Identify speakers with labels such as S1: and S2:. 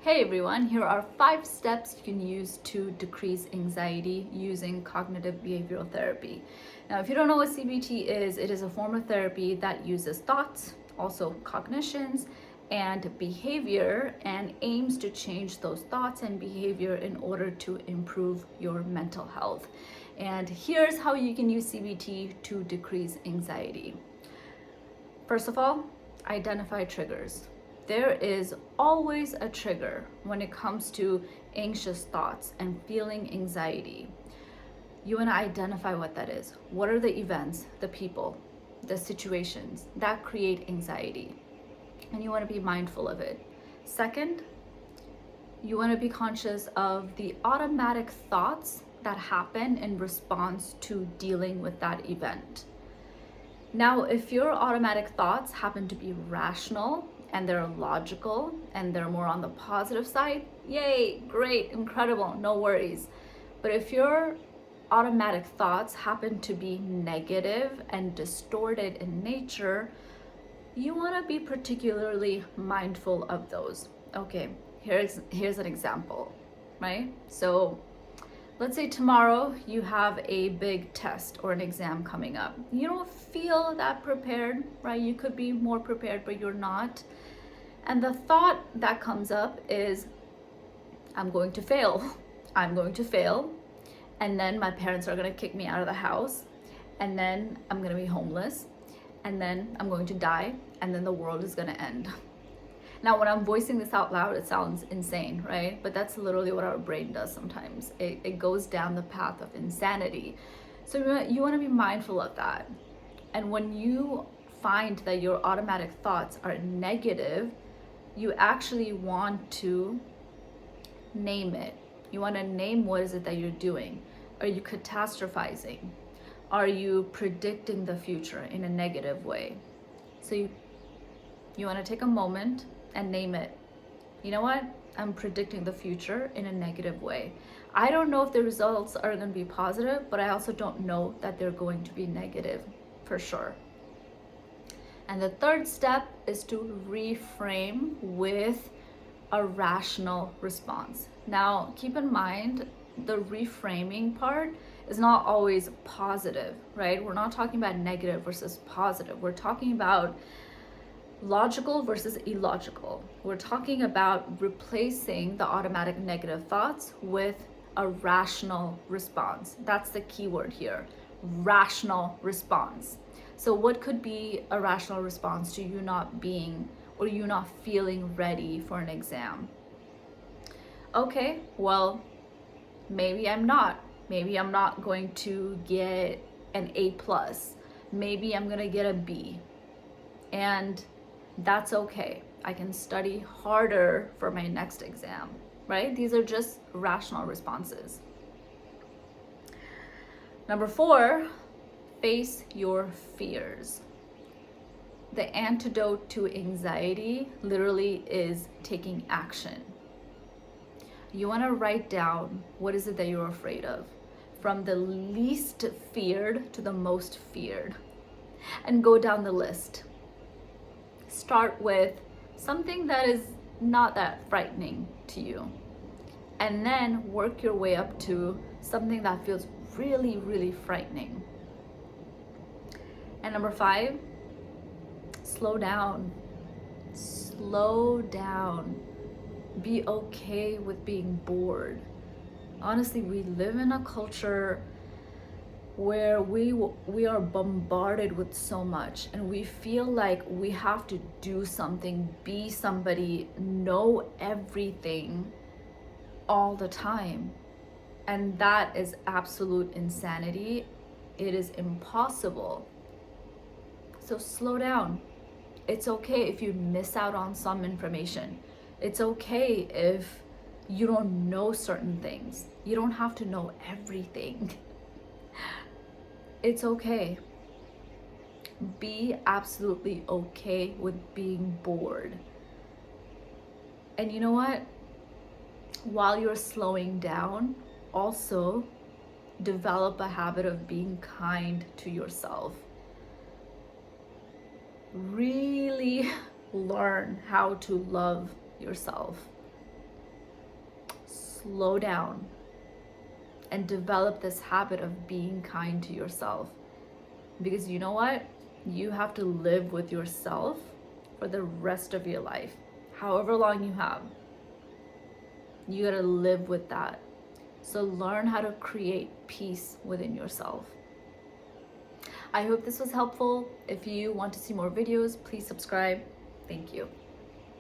S1: Hey everyone, here are 5 steps you can use to decrease anxiety using cognitive behavioral therapy. Now, if you don't know what CBT is, it is a form of therapy that uses thoughts, also cognitions, and behavior, and aims to change those thoughts and behavior in order to improve your mental health. And here's how you can use CBT to decrease anxiety. First of all, identify triggers. There is always a trigger when it comes to anxious thoughts and feeling anxiety. You want to identify what that is. What are the events, the people, the situations that create anxiety? And you want to be mindful of it. Second, you want to be conscious of the automatic thoughts that happen in response to dealing with that event. Now, if your automatic thoughts happen to be rational and they're logical and they're more on the positive side, yay, great, incredible, no worries. But if your automatic thoughts happen to be negative and distorted in nature, you want to be particularly mindful of those. Okay, here's an example, right? So let's say tomorrow you have a big test or an exam coming up. You don't feel that prepared, right? You could be more prepared, but you're not. And the thought that comes up is, I'm going to fail. I'm going to fail. And then my parents are going to kick me out of the house. And then I'm going to be homeless. And then I'm going to die. And then the world is going to end. Now, when I'm voicing this out loud, it sounds insane, right? But that's literally what our brain does sometimes. It goes down the path of insanity. So you want to be mindful of that. And when you find that your automatic thoughts are negative, you actually want to name it. You want to name what is it that you're doing. Are you catastrophizing? Are you predicting the future in a negative way? So you want to take a moment and name it. You know what? I'm predicting the future in a negative way. I don't know if the results are going to be positive, but I also don't know that they're going to be negative for sure. And the third step is to reframe with a rational response. Now, keep in mind, the reframing part is not always positive, right? We're not talking about negative versus positive. We're talking about logical versus illogical. We're talking about replacing the automatic negative thoughts with a rational response. That's the key word here, rational response. So what could be a rational response to you not being or you not feeling ready for an exam? Okay, well, maybe I'm not. Maybe I'm not going to get an A+. Maybe I'm gonna get a B. And that's okay. I can study harder for my next exam, right? These are just rational responses. Number 4, face your fears. The antidote to anxiety literally is taking action. You want to write down what is it that you're afraid of, from the least feared to the most feared, and go down the list. Start with something that is not that frightening to you, and then work your way up to something that feels really, really frightening. And number 5, slow down. Slow down. Be okay with being bored. Honestly, we live in a culture where we are bombarded with so much, and we feel like we have to do something, be somebody, know everything all the time. And that is absolute insanity. It is impossible. So slow down. It's okay if you miss out on some information. It's okay if you don't know certain things. You don't have to know everything. It's okay. Be absolutely okay with being bored. And you know what? While you're slowing down, also develop a habit of being kind to yourself. Really learn how to love yourself. slow down and develop this habit of being kind to yourself. Because you know what? You have to live with yourself for the rest of your life. However long you have, you gotta live with that. So learn how to create peace within yourself. I hope this was helpful. If you want to see more videos, please subscribe. Thank you.